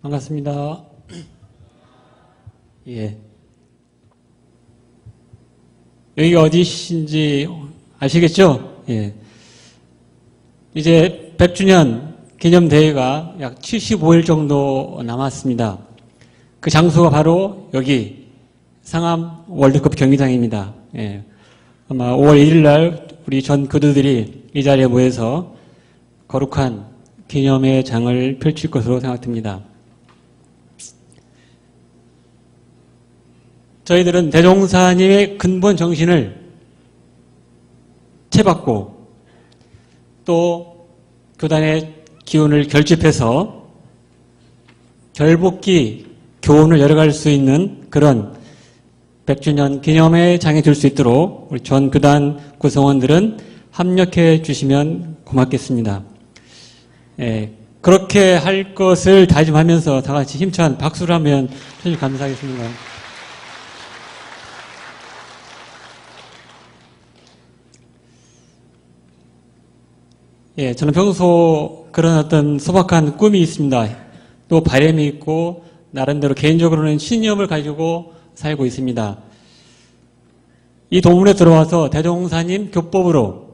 반갑습니다. 예. 여기가 어디신지 아시겠죠? 예. 이제 100주년 기념대회가 약 75일 정도 남았습니다. 그 장소가 바로 여기 상암 월드컵 경기장입니다. 예. 아마 5월 1일 날 우리 전 교도들이 이 자리에 모여서 거룩한 기념의 장을 펼칠 것으로 생각됩니다. 저희들은 대종사님의 근본 정신을 채받고 또 교단의 기운을 결집해서 결복기 교훈을 열어갈 수 있는 그런 100주년 기념의 장이 될 수 있도록 우리 전 교단 구성원들은 합력해 주시면 고맙겠습니다. 예, 그렇게 할 것을 다짐하면서 다 같이 힘찬 박수를 하면 참 감사하겠습니다. 예, 저는 평소 그런 어떤 소박한 꿈이 있습니다. 또 바람이 있고 나름대로 개인적으로는 신념을 가지고 살고 있습니다. 이 동문에 들어와서 대종사님 교법으로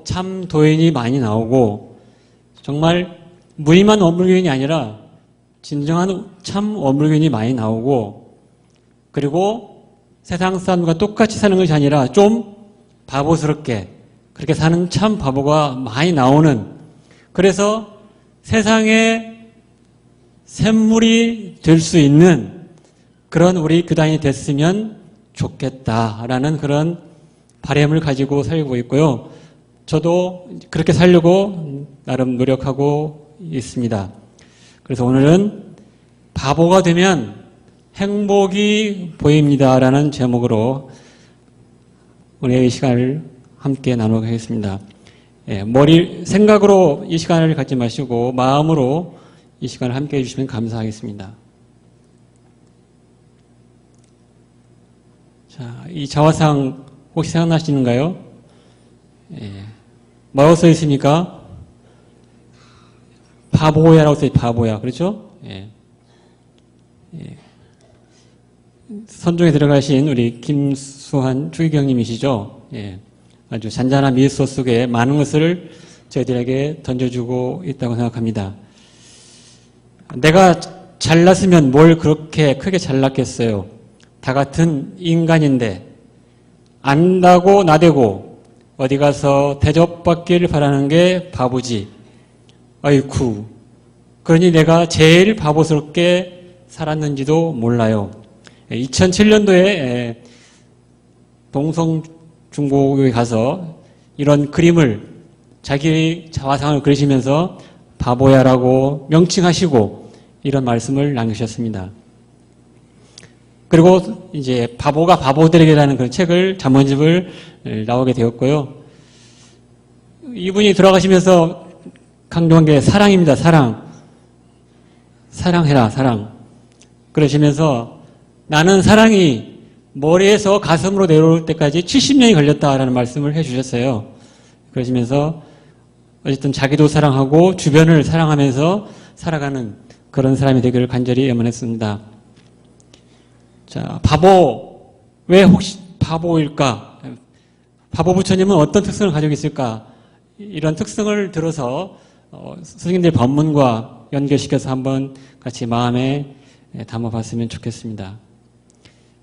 참 도인이 많이 나오고 정말 무의만 원불교인이 아니라 진정한 참 원불교인이 많이 나오고 그리고 세상 사람과 똑같이 사는 것이 아니라 좀 바보스럽게 그렇게 사는 참 바보가 많이 나오는 그래서 세상에 샘물이 될 수 있는 그런 우리 교단이 됐으면 좋겠다라는 그런 바람을 가지고 살고 있고요. 저도 그렇게 살려고 나름 노력하고 있습니다. 그래서 오늘은 바보가 되면 행복이 보입니다라는 제목으로 오늘 이 시간을 함께 나누겠습니다. 예, 생각으로 이 시간을 갖지 마시고 마음으로 이 시간을 함께 해주시면 감사하겠습니다. 자, 이 자화상 혹시 생각나시는가요? 예, 뭐라고 써 있습니까? 바보야라고 써 있어요. 바보야. 그렇죠? 예. 예. 선종에 들어가신 우리 김수환 추기경님이시죠? 예. 아주 잔잔한 미소 속에 많은 것을 저희들에게 던져주고 있다고 생각합니다. 내가 잘났으면 뭘 그렇게 크게 잘났겠어요. 다 같은 인간인데 안다고 나대고 어디 가서 대접받기를 바라는 게 바보지. 아이쿠. 그러니 내가 제일 바보스럽게 살았는지도 몰라요. 2007년도에 동성중고교에 가서 이런 그림을 자기 자화상을 그리시면서 바보야라고 명칭하시고 이런 말씀을 남기셨습니다. 그리고 이제 바보가 바보들에게라는 그런 책을 잠언집을 나오게 되었고요. 이분이 돌아가시면서 강조한 게 사랑입니다. 사랑해라, 사랑. 그러시면서 나는 사랑이 머리에서 가슴으로 내려올 때까지 70년이 걸렸다라는 말씀을 해주셨어요. 그러시면서 어쨌든 자기도 사랑하고 주변을 사랑하면서 살아가는 그런 사람이 되기를 간절히 염원했습니다. 자, 바보. 왜 혹시 바보일까? 바보 부처님은 어떤 특성을 가지고 있을까? 이런 특성을 들어서 스님들 법문과 연결시켜서 한번 같이 마음에 담아봤으면 좋겠습니다.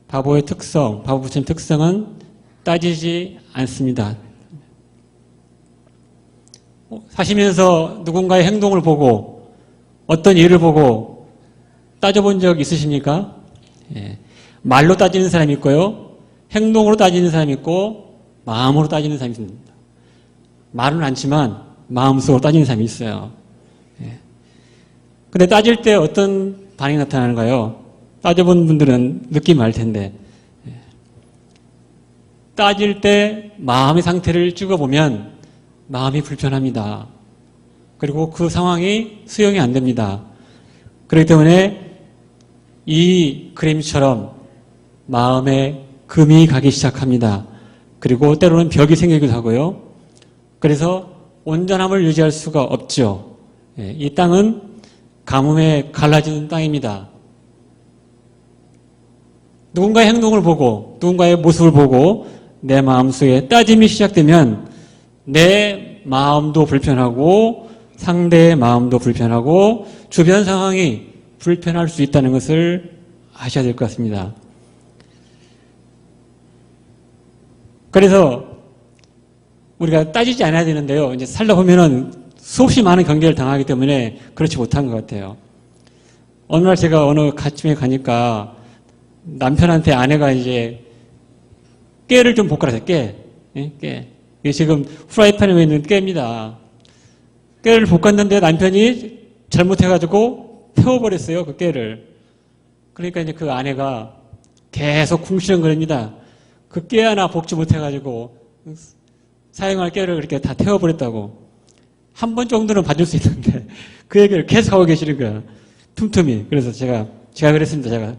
바보의 특성, 바보 부처님 특성은 따지지 않습니다. 사시면서 누군가의 행동을 보고 어떤 일을 보고 따져본 적 있으십니까? 예. 말로 따지는 사람이 있고요. 행동으로 따지는 사람이 있고 마음으로 따지는 사람이 있습니다. 말은 않지만 마음속으로 따지는 사람이 있어요. 예. 근데 따질 때 어떤 반응이 나타나는가요? 따져본 분들은 느낌이 알 텐데 따질 때 마음의 상태를 찍어보면 마음이 불편합니다. 그리고 그 상황이 수용이 안 됩니다. 그렇기 때문에 이 그림처럼 마음에 금이 가기 시작합니다. 그리고 때로는 벽이 생기기도 하고요. 그래서 온전함을 유지할 수가 없죠. 이 땅은 가뭄에 갈라지는 땅입니다. 누군가의 행동을 보고 누군가의 모습을 보고 내 마음속에 따짐이 시작되면 내 마음도 불편하고 상대의 마음도 불편하고 주변 상황이 불편할 수 있다는 것을 아셔야 될 것 같습니다. 그래서 우리가 따지지 않아야 되는데요. 이제 살다 보면은 수없이 많은 경계를 당하기 때문에 그렇지 못한 것 같아요. 어느 날 제가 어느 가침에 가니까 남편한테 아내가 이제 깨를 좀 볶으라 해서 깨. 이게 지금 프라이팬에 있는 깨입니다. 깨를 볶았는데 남편이 잘못해가지고 태워버렸어요. 그 깨를. 그러니까 이제 그 아내가 계속 궁시렁거립니다. 그 깨 하나 볶지 못해가지고 사용할 깨를 그렇게 다 태워버렸다고. 한 번 정도는 봐줄 수 있는데 그 얘기를 계속 하고 계시는 거야. 틈틈이. 그래서 제가 그랬습니다. 제가.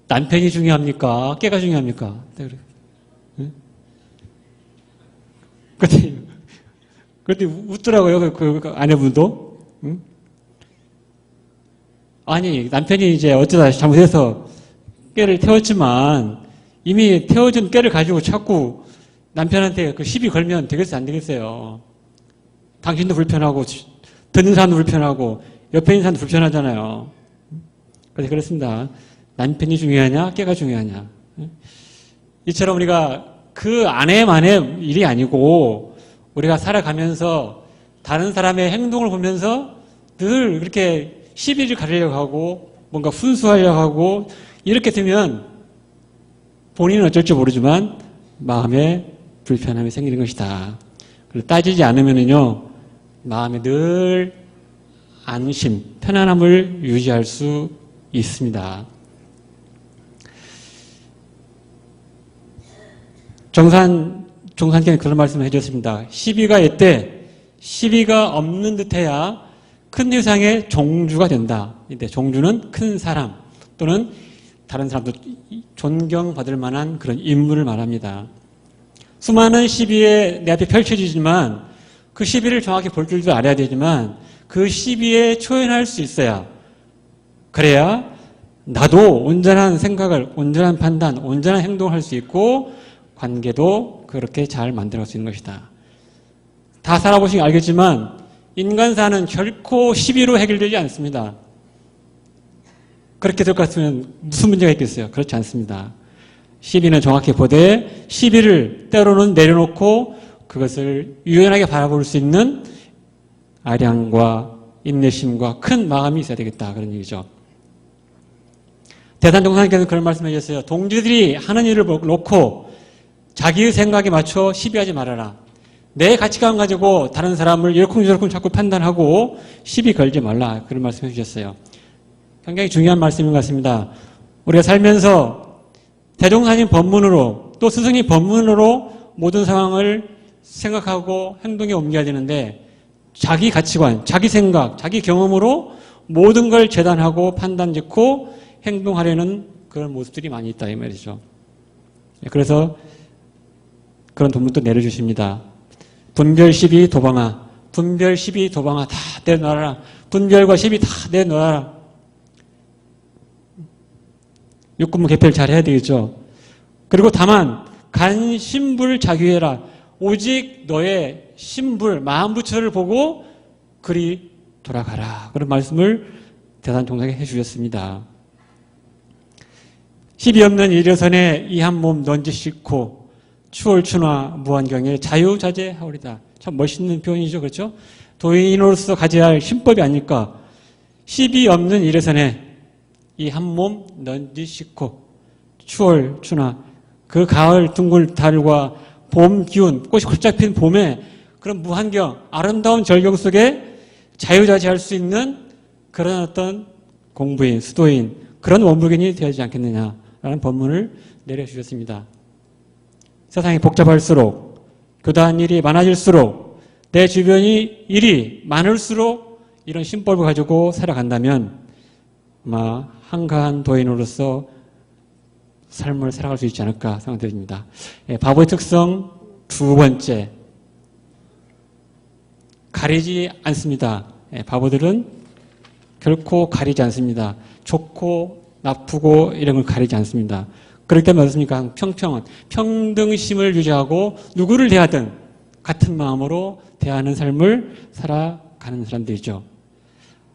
남편이 중요합니까? 깨가 중요합니까? 그런데 웃더라고요. 그 아내분도. 응? 아니, 남편이 이제 어쩌다 잘못해서 깨를 태웠지만 이미 태워준 깨를 가지고 자꾸 남편한테 그 시비 걸면 되겠어요? 안 되겠어요? 당신도 불편하고, 듣는 사람도 불편하고, 옆에 있는 사람도 불편하잖아요. 그래서 그렇습니다. 남편이 중요하냐, 깨가 중요하냐. 이처럼 우리가 그 아내만의 일이 아니고, 우리가 살아가면서 다른 사람의 행동을 보면서 늘 그렇게 시비를 가리려고 하고, 뭔가 훈수하려고 하고, 이렇게 되면 본인은 어쩔 줄 모르지만 마음에 불편함이 생기는 것이다. 따지지 않으면요, 마음에 늘 안심, 편안함을 유지할 수 있습니다. 종산께는 그런 말씀을 해주셨습니다. 시비가 있대, 시비가 없는 듯해야 큰 세상의 종주가 된다. 이때 종주는 큰 사람 또는 다른 사람도 존경받을 만한 그런 인물을 말합니다. 수많은 시비에 내 앞에 펼쳐지지만 그 시비를 정확히 볼 줄도 알아야 되지만 그 시비에 초연할 수 있어야, 그래야 나도 온전한 생각을, 온전한 판단, 온전한 행동을 할 수 있고 관계도 그렇게 잘 만들어갈 수 있는 것이다. 다 살아보시면 알겠지만 인간사는 결코 시비로 해결되지 않습니다. 그렇게 될 것 같으면 무슨 문제가 있겠어요? 그렇지 않습니다. 시비는 정확히 보되 시비를 때로는 내려놓고 그것을 유연하게 바라볼 수 있는 아량과 인내심과 큰 마음이 있어야 되겠다. 그런 얘기죠. 대단종사님께서 그런 말씀을 해주셨어요. 동지들이 하는 일을 놓고 자기의 생각에 맞춰 시비하지 말아라. 내 가치관 가지고 다른 사람을 이러쿵저러쿵 자꾸 판단하고 시비 걸지 말라. 그런 말씀을 해주셨어요. 굉장히 중요한 말씀인 것 같습니다. 우리가 살면서 대종사님 법문으로 또 스승님 법문으로 모든 상황을 생각하고 행동에 옮겨야 되는데 자기 가치관, 자기 생각, 자기 경험으로 모든 걸 재단하고 판단 짓고 행동하려는 그런 모습들이 많이 있다 이 말이죠. 그래서 그런 본문도 내려주십니다. 분별 시비 도방아, 분별 시비 도방아 다 내놔라. 분별과 시비 다 내놔라. 육군무 개폐를 잘 해야 되겠죠. 그리고 다만 간심불 자규해라. 오직 너의 심불, 마음부처를 보고 그리 돌아가라. 그런 말씀을 대단종사에게 해주셨습니다. 시비 없는 일여선에 이 한 몸 넌지 싣고 추월춘화 무한경에 자유자재하오리다. 참 멋있는 표현이죠. 그렇죠? 도인으로서 가져야 할 신법이 아닐까. 시비 없는 일여선에 이 한 몸 넌지 싣고 추월춘화, 그 가을 둥글 달과 봄 기운, 꽃이 활짝 핀 봄에 그런 무한경, 아름다운 절경 속에 자유자재할 수 있는 그런 어떤 공부인, 수도인, 그런 원불견이 되어야지 않겠느냐라는 법문을 내려주셨습니다. 세상이 복잡할수록, 교단 일이 많아질수록, 내 주변이 일이 많을수록 이런 신법을 가지고 살아간다면 아마 한가한 도인으로서 삶을 살아갈 수 있지 않을까 생각됩니다. 바보의 특성 두 번째, 가리지 않습니다. 바보들은 결코 가리지 않습니다. 좋고 나쁘고 이런 걸 가리지 않습니다. 그렇기 때문에 어떻습니까? 평평은 평등심을 유지하고 누구를 대하든 같은 마음으로 대하는 삶을 살아가는 사람들이죠.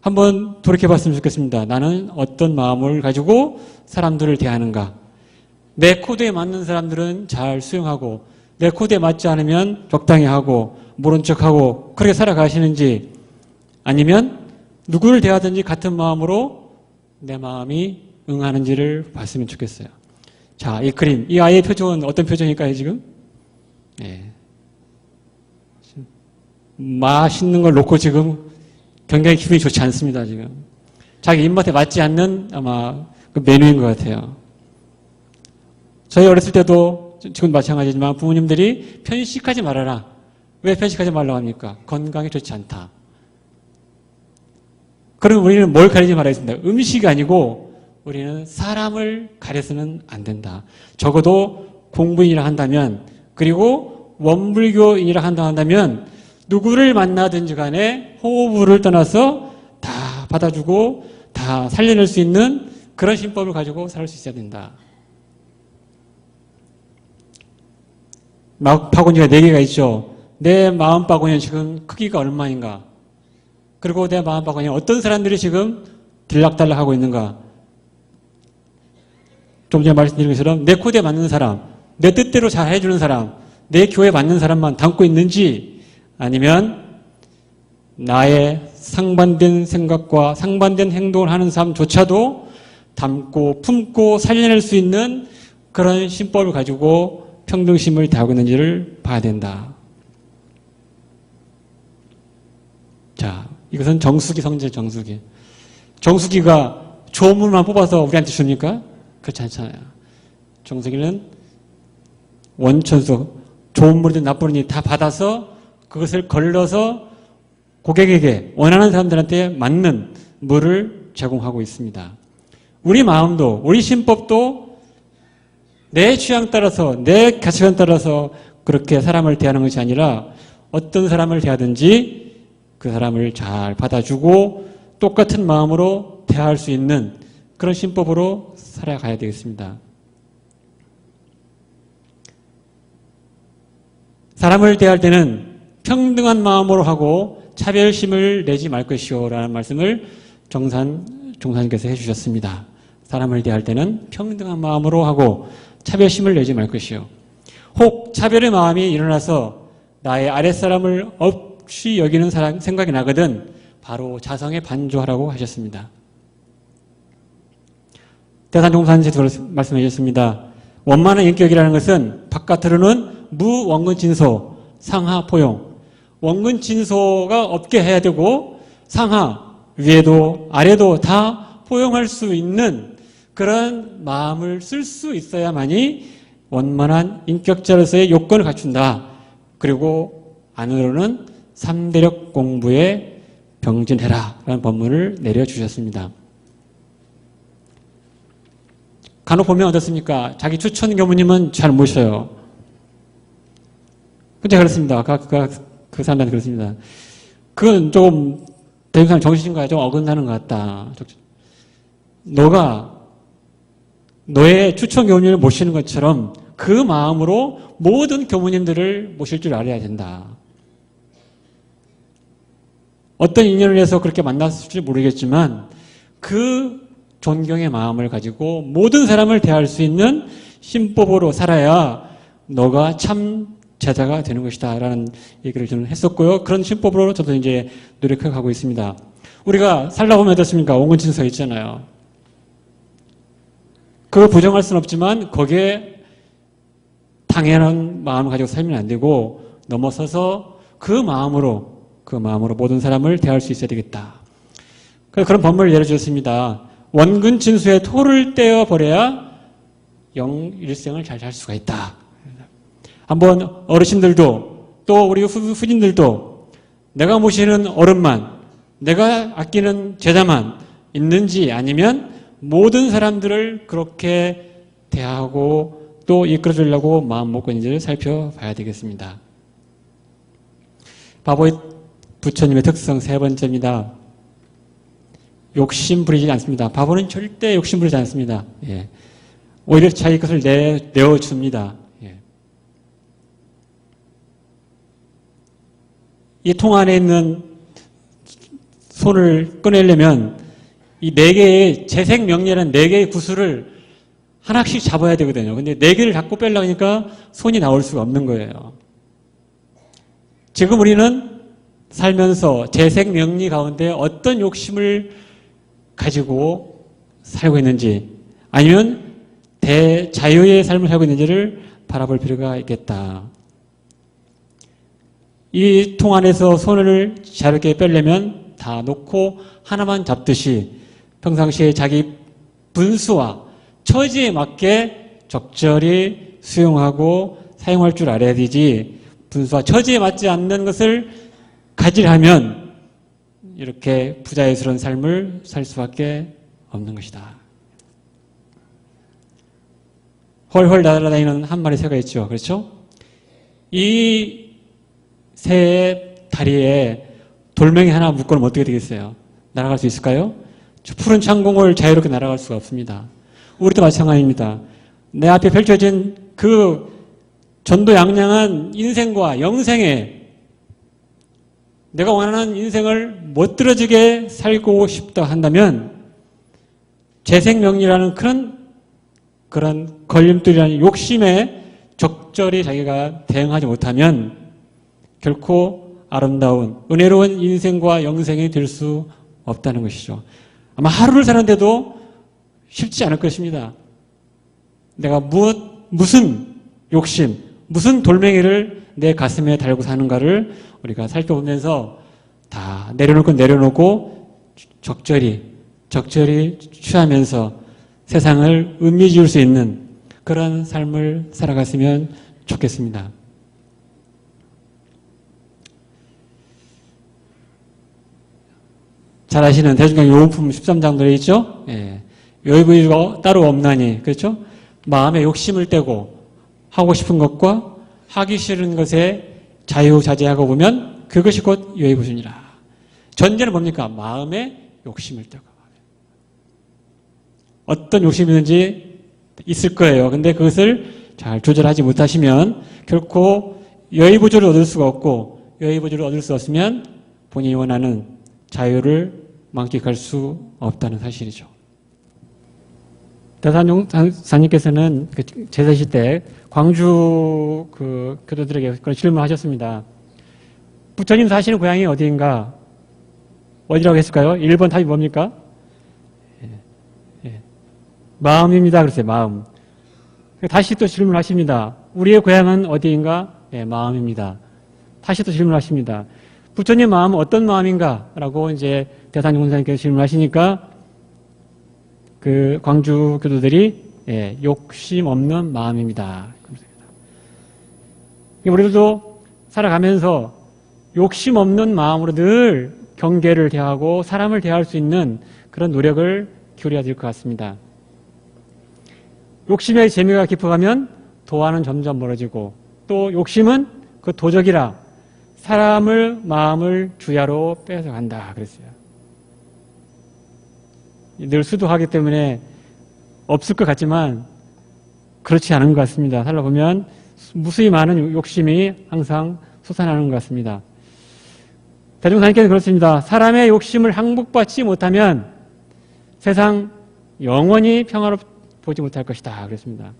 한번 돌이켜봤으면 좋겠습니다. 나는 어떤 마음을 가지고 사람들을 대하는가? 내 코드에 맞는 사람들은 잘 수용하고 내 코드에 맞지 않으면 적당히 하고 모른 척하고 그렇게 살아가시는지 아니면 누구를 대하든지 같은 마음으로 내 마음이 응하는지를 봤으면 좋겠어요. 자, 이 그림, 이 아이의 표정은 어떤 표정일까요, 지금? 예. 맛있는 걸 놓고 지금 굉장히 기분이 좋지 않습니다, 지금. 자기 입맛에 맞지 않는 아마 그 메뉴인 것 같아요. 저희 어렸을 때도 지금 마찬가지지만 부모님들이 편식하지 말아라. 왜 편식하지 말라고 합니까? 건강에 좋지 않다. 그럼 우리는 뭘 가리지 말아야 된다? 음식이 아니고 우리는 사람을 가려서는 안 된다. 적어도 공부인이라 한다면 그리고 원불교인이라 한다면 누구를 만나든지 간에 호불호를 떠나서 다 받아주고 다 살려낼 수 있는 그런 신법을 가지고 살 수 있어야 된다. 바구니가 4개가 있죠. 내 마음 바구니는 지금 크기가 얼마인가? 그리고 내 마음 바구니에 어떤 사람들이 지금 들락달락하고 있는가? 좀 전에 말씀드린 것처럼 내 코드에 맞는 사람, 내 뜻대로 잘 해주는 사람, 내 교회에 맞는 사람만 담고 있는지 아니면 나의 상반된 생각과 상반된 행동을 하는 사람조차도 담고 품고 살려낼 수 있는 그런 신법을 가지고 평등심을 대하고 있는지를 봐야 된다. 자, 이것은 정수기 성질 정수기. 정수기가 좋은 물만 뽑아서 우리한테 줍니까? 그렇지 않잖아요. 정수기는 원천수, 좋은 물이든 나쁜 물이든 다 받아서 그것을 걸러서 고객에게 원하는 사람들한테 맞는 물을 제공하고 있습니다. 우리 마음도 우리 신법도 내 취향 따라서 내 가치관 따라서 그렇게 사람을 대하는 것이 아니라 어떤 사람을 대하든지 그 사람을 잘 받아주고 똑같은 마음으로 대할 수 있는 그런 신법으로 살아가야 되겠습니다. 사람을 대할 때는 평등한 마음으로 하고 차별심을 내지 말 것이오 라는 말씀을 종사님께서 해주셨습니다. 사람을 대할 때는 평등한 마음으로 하고 차별심을 내지 말 것이오. 혹 차별의 마음이 일어나서 나의 아랫사람을 없이 여기는 생각이 나거든 바로 자성에 반조하라고 하셨습니다. 대산종사님께서 말씀해 주셨습니다. 원만한 인격이라는 것은 바깥으로는 무원근진소, 상하포용. 원근진소가 없게 해야 되고 상하, 위에도 아래도 다 포용할 수 있는 그런 마음을 쓸 수 있어야만이 원만한 인격자로서의 요건을 갖춘다. 그리고 안으로는 3대력 공부에 병진해라 라는 법문을 내려주셨습니다. 간혹 보면 어떻습니까? 자기 추천 교무님은 잘 모셔요. 근데 그렇습니다. 그 사람들한테 그렇습니다. 그건 조금 대중사람 정신과 좀 어긋나는 것 같다. 너가 너의 추천 교무님을 모시는 것처럼 그 마음으로 모든 교무님들을 모실 줄 알아야 된다. 어떤 인연을 해서 그렇게 만났을지 모르겠지만 그 존경의 마음을 가지고 모든 사람을 대할 수 있는 신법으로 살아야 너가 참 제자가 되는 것이다 라는 얘기를 저는 했었고요. 그런 신법으로 저도 이제 노력해가고 있습니다. 우리가 살다 보면 어떻습니까? 원근진서 있잖아요. 그걸 부정할 수는 없지만 거기에 당연한 마음을 가지고 살면 안 되고 넘어서서 그 마음으로 모든 사람을 대할 수 있어야 되겠다. 그런 법문을 내려주셨습니다. 원근진수에 토를 떼어버려야 일생을 잘 살 수가 있다. 한번 어르신들도 또 우리 후진들도 내가 모시는 어른만, 내가 아끼는 제자만 있는지 아니면 모든 사람들을 그렇게 대하고 또 이끌어주려고 마음 먹고 있는지를 살펴봐야 되겠습니다. 바보의 부처님의 특성 3번째입니다. 욕심 부리지 않습니다. 바보는 절대 욕심 부리지 않습니다. 예. 오히려 자기 것을 내어줍니다. 예. 이 통 안에 있는 손을 꺼내려면 이 네 개의 재생명리라는 네 개의 구슬을 하나씩 잡아야 되거든요. 근데 네 개를 잡고 빼려고 하니까 손이 나올 수가 없는 거예요. 지금 우리는 살면서 재생명리 가운데 어떤 욕심을 가지고 살고 있는지 아니면 대자유의 삶을 살고 있는지를 바라볼 필요가 있겠다. 이 통 안에서 손을 자유롭게 빼려면 다 놓고 하나만 잡듯이 평상시에 자기 분수와 처지에 맞게 적절히 수용하고 사용할 줄 알아야 되지 분수와 처지에 맞지 않는 것을 가지려면 이렇게 부자유스러운 삶을 살 수밖에 없는 것이다. 훨훨 날아다니는 한 마리 새가 있죠. 그렇죠? 이 새의 다리에 돌멩이 하나 묶어놓으면 어떻게 되겠어요? 날아갈 수 있을까요? 푸른 창공을 자유롭게 날아갈 수가 없습니다. 우리도 마찬가지입니다. 내 앞에 펼쳐진 그 전도양양한 인생과 영생에 내가 원하는 인생을 멋들어지게 살고 싶다 한다면 재생명리라는 그런 걸림돌이라는 욕심에 적절히 자기가 대응하지 못하면 결코 아름다운 은혜로운 인생과 영생이 될 수 없다는 것이죠. 아마 하루를 사는데도 쉽지 않을 것입니다. 내가 무슨 욕심, 무슨 돌멩이를 내 가슴에 달고 사는가를 우리가 살펴보면서 다 내려놓을 건 내려놓고 적절히 취하면서 세상을 의미 지을 수 있는 그런 삶을 살아갔으면 좋겠습니다. 잘 아시는 대중교육용품 13장 노래 있죠? 예. 여의부가 따로 없나니, 그렇죠? 마음에 욕심을 떼고 하고 싶은 것과 하기 싫은 것에 자유자재하고 보면 그것이 곧 여의부순이라. 전제는 뭡니까? 마음에 욕심을 떼고. 어떤 욕심이든지 있을 거예요. 근데 그것을 잘 조절하지 못하시면 결코 여의부조를 얻을 수가 없고 여의부조를 얻을 수 없으면 본인이 원하는 자유를 만끽할 수 없다는 사실이죠. 대산용사님께서는 제사시 때 광주 교도들에게 그런 질문을 하셨습니다. 부처님 사시는 고향이 어디인가? 어디라고 했을까요? 1번 답이 뭡니까? 마음입니다. 그랬어요. 마음. 다시 또 질문하십니다. 우리의 고향은 어디인가? 마음입니다. 다시 또 질문하십니다. 부처님 마음은 어떤 마음인가? 라고 이제 대산용사님께서 질문하시니까 그 광주 교도들이 욕심 없는 마음입니다. 우리들도 살아가면서 욕심 없는 마음으로 늘 경계를 대하고 사람을 대할 수 있는 그런 노력을 기울여야 될 것 같습니다. 욕심의 재미가 깊어가면 도와는 점점 멀어지고 또 욕심은 그 도적이라 사람을 마음을 주야로 뺏어간다 그랬어요. 늘 수도하기 때문에 없을 것 같지만 그렇지 않은 것 같습니다. 살아보면 무수히 많은 욕심이 항상 솟아나는 것 같습니다. 대종사님께서는 그렇습니다. 사람의 욕심을 항복받지 못하면 세상 영원히 평화롭지 못할 것이다 그랬습니다.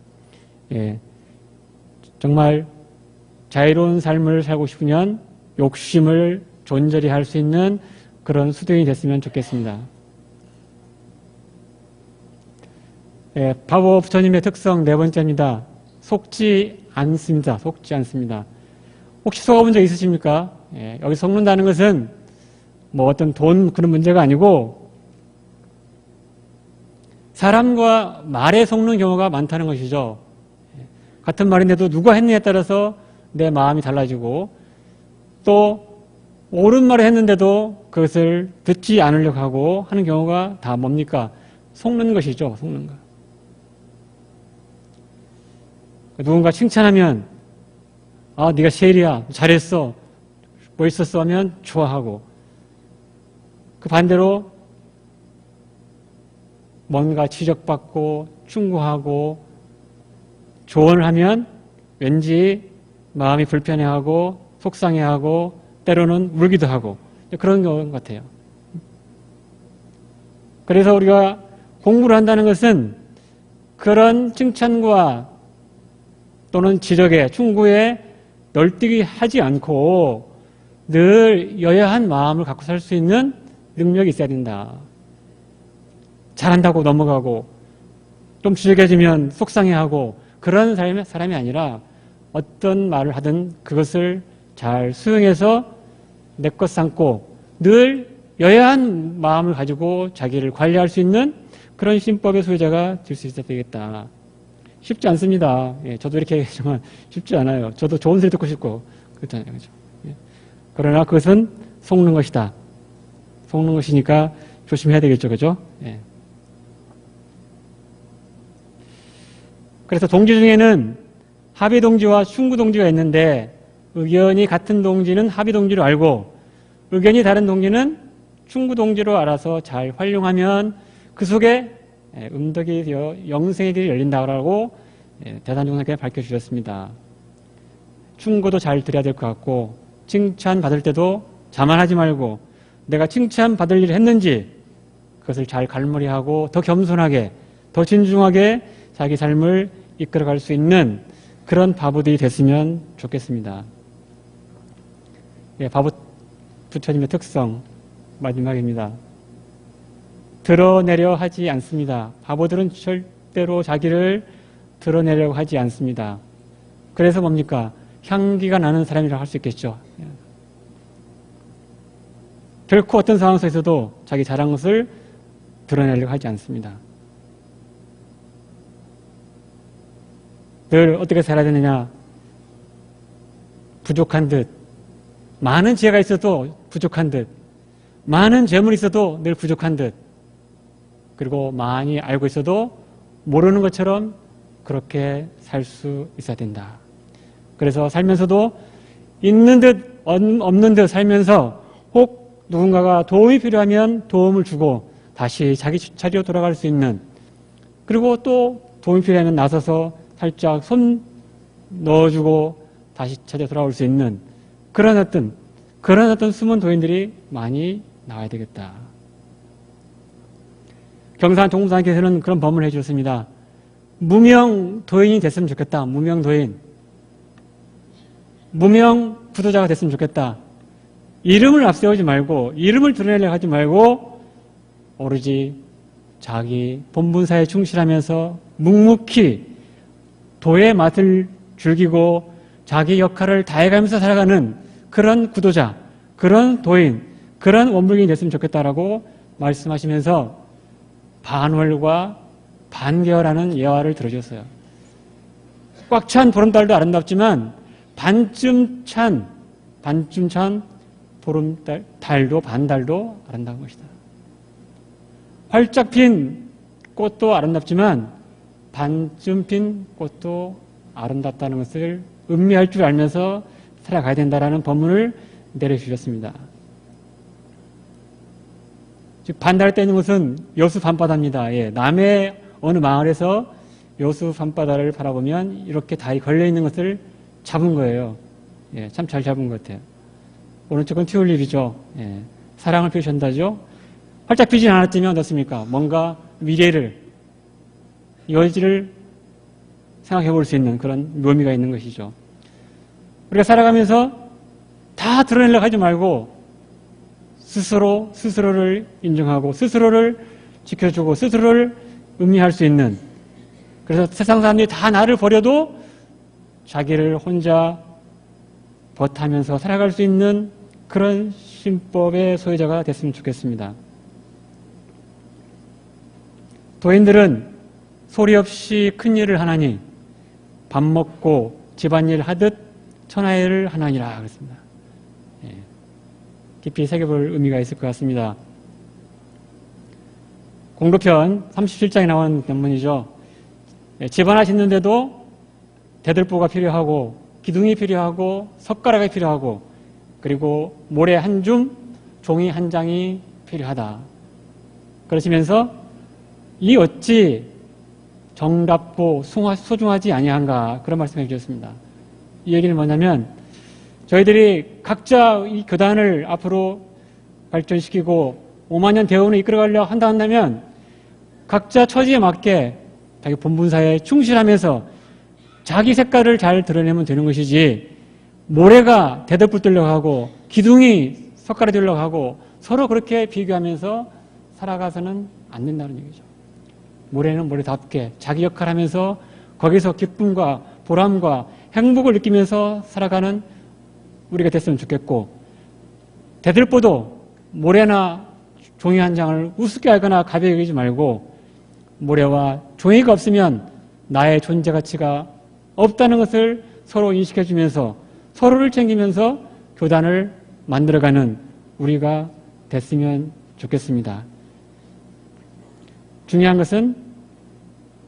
예, 정말 자유로운 삶을 살고 싶으면 욕심을 존절히 할 수 있는 그런 수도인이 됐으면 좋겠습니다. 예, 바보 부처님의 특성 네 번째입니다. 속지 않습니다. 속지 않습니다. 혹시 속아본 적 있으십니까? 예, 여기 속는다는 것은 뭐 어떤 돈 그런 문제가 아니고 사람과 말에 속는 경우가 많다는 것이죠. 예, 같은 말인데도 누가 했느냐에 따라서 내 마음이 달라지고 또 옳은 말을 했는데도 그것을 듣지 않으려고 하고 하는 경우가 다 뭡니까? 속는 것이죠. 속는 것. 누군가 칭찬하면 아, 네가 셰일이야. 잘했어. 멋있었어 하면 좋아하고 그 반대로 뭔가 지적받고 충고하고 조언을 하면 왠지 마음이 불편해하고 속상해하고 때로는 울기도 하고 그런 것 같아요. 그래서 우리가 공부를 한다는 것은 그런 칭찬과 또는 지적에 충고에 널뛰기 하지 않고 늘 여야한 마음을 갖고 살 수 있는 능력이 있어야 된다. 잘한다고 넘어가고 좀 지적해주면 속상해하고 그런 사람이 아니라 어떤 말을 하든 그것을 잘 수용해서 내 것 삼고 늘 여야한 마음을 가지고 자기를 관리할 수 있는 그런 신법의 소유자가 될 수 있어야 되겠다. 쉽지 않습니다. 예, 저도 이렇게 얘기하지만 쉽지 않아요. 저도 좋은 소리 듣고 싶고 그렇잖아요. 그렇죠? 예. 그러나 그것은 속는 것이다. 속는 것이니까 조심해야 되겠죠. 그죠? 예. 그래서 동지 중에는 합의 동지와 충고 동지가 있는데 의견이 같은 동지는 합의 동지로 알고 의견이 다른 동지는 충고 동지로 알아서 잘 활용하면 그 속에 음덕이 되어 영생의 길이 열린다고 대단종사께서 밝혀주셨습니다. 충고도 잘 드려야 될 것 같고 칭찬받을 때도 자만하지 말고 내가 칭찬받을 일을 했는지 그것을 잘 갈무리하고 더 겸손하게 더 진중하게 자기 삶을 이끌어갈 수 있는 그런 바보들이 됐으면 좋겠습니다. 예, 바보 부처님의 특성 마지막입니다. 드러내려 하지 않습니다. 바보들은 절대로 자기를 드러내려고 하지 않습니다. 그래서 뭡니까? 향기가 나는 사람이라고 할 수 있겠죠. 결코 어떤 상황 속에서도 자기 잘한 것을 드러내려고 하지 않습니다. 늘 어떻게 살아야 되느냐? 부족한 듯, 많은 지혜가 있어도 부족한 듯, 많은 재물이 있어도 늘 부족한 듯, 그리고 많이 알고 있어도 모르는 것처럼 그렇게 살 수 있어야 된다. 그래서 살면서도 있는 듯 없는 듯 살면서 혹 누군가가 도움이 필요하면 도움을 주고 다시 자기 자리로 돌아갈 수 있는, 그리고 또 도움이 필요하면 나서서 살짝 손 넣어주고 다시 자리로 돌아올 수 있는 그런 어떤 숨은 도인들이 많이 나와야 되겠다. 경산 종무사님께서는 그런 법문을 해주셨습니다. 무명 도인이 됐으면 좋겠다. 무명 도인. 무명 부도자가 됐으면 좋겠다. 이름을 앞세우지 말고 이름을 드러내려고 하지 말고 오로지 자기 본분사에 충실하면서 묵묵히 도의 맛을 즐기고 자기 역할을 다해가면서 살아가는 그런 구도자, 그런 도인, 그런 원불경이 됐으면 좋겠다라고 말씀하시면서 반월과 반개월하는 예화를 들어주셨어요. 꽉 찬 보름달도 아름답지만 반쯤 찬 보름달도 반달도 아름다운 것이다. 활짝 핀 꽃도 아름답지만 반쯤 핀 꽃도 아름답다는 것을 음미할 줄 알면서 살아가야 된다라는 법문을 내려주셨습니다. 즉 반달 떼는 것은 여수 밤바다입니다. 예, 남해 어느 마을에서 여수 밤바다를 바라보면 이렇게 달이 걸려있는 것을 잡은 거예요. 예, 참 잘 잡은 것 같아요. 오른쪽은 튤립이죠. 예, 사랑을 표시한다죠. 활짝 피진 않았지만 어떻습니까? 뭔가 미래를, 여지를 생각해 볼 수 있는 그런 묘미가 있는 것이죠. 우리가 살아가면서 다 드러내려고 하지 말고 스스로를 인정하고 스스로를 지켜주고 스스로를 음미할 수 있는, 그래서 세상 사람들이 다 나를 버려도 자기를 혼자 버타면서 살아갈 수 있는 그런 신법의 소유자가 됐으면 좋겠습니다. 도인들은 소리 없이 큰 일을 하나니 밥 먹고 집안일 하듯 천하의 일을 하나니라 그랬습니다. 예. 깊이 새겨볼 의미가 있을 것 같습니다. 공도편 37장에 나온 본문이죠. 예, 집 하나 짓는데도 대들보가 필요하고 기둥이 필요하고 석가락이 필요하고 그리고 모래 한 줌, 종이 한 장이 필요하다. 그러시면서 이 어찌 정답고 소중하지 아니한가 그런 말씀해 주셨습니다. 이 얘기는 뭐냐면 저희들이 각자 이 교단을 앞으로 발전시키고 5만 년 대원을 이끌어가려 한다면 각자 처지에 맞게 자기 본분사에 충실하면서 자기 색깔을 잘 드러내면 되는 것이지 모래가 대덮불 들려고 하고 기둥이 석가래 들려고 하고 서로 그렇게 비교하면서 살아가서는 안 된다는 얘기죠. 모래는 모래답게 자기 역할을 하면서 거기서 기쁨과 보람과 행복을 느끼면서 살아가는 우리가 됐으면 좋겠고 대들보도 모래나 종이 한 장을 우습게 알거나 가벼이 여기지 말고 모래와 종이가 없으면 나의 존재 가치가 없다는 것을 서로 인식해주면서 서로를 챙기면서 교단을 만들어가는 우리가 됐으면 좋겠습니다. 중요한 것은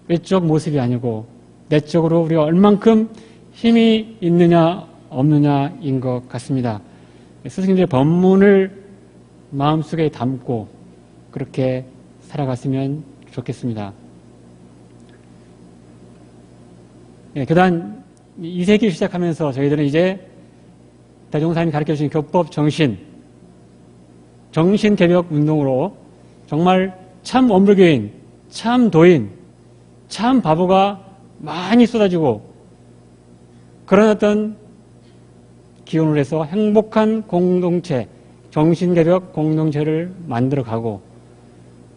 외적 모습이 아니고 내적으로 우리가 얼만큼 힘이 있느냐 없느냐인 것 같습니다. 스승님들의 법문을 마음속에 담고 그렇게 살아갔으면 좋겠습니다. 교단 2세기 시작하면서 저희들은 이제 대종사님이 가르쳐주신 교법 정신개벽 운동으로 정말 참 원불교인, 참 도인, 참 바보가 많이 쏟아지고 그런 어떤 기원을 해서 행복한 공동체, 정신개벽 공동체를 만들어가고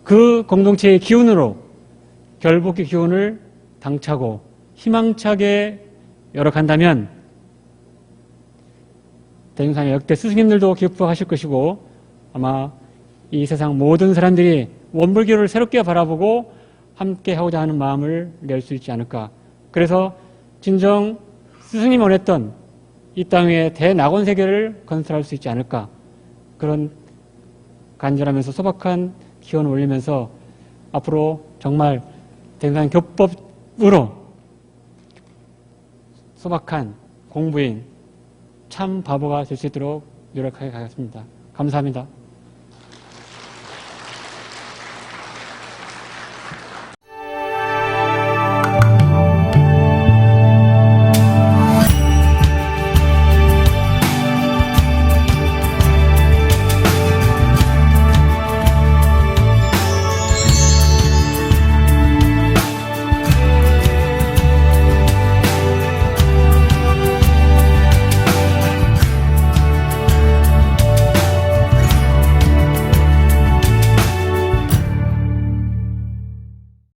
그 공동체의 기운으로 결복의 기운을 당차고 희망차게 열어간다면 대중사의 역대 스승님들도 기뻐하실 것이고 아마 이 세상 모든 사람들이 원불교를 새롭게 바라보고 함께 하고자 하는 마음을 낼 수 있지 않을까. 그래서 진정 스승님이 원했던 이 땅의 대낙원 세계를 건설할 수 있지 않을까. 그런 간절하면서 소박한 기원을 올리면서 앞으로 정말 대중사의 교법으로 소박한 공부인 참 바보가 될 수 있도록 노력하게 가겠습니다. 감사합니다.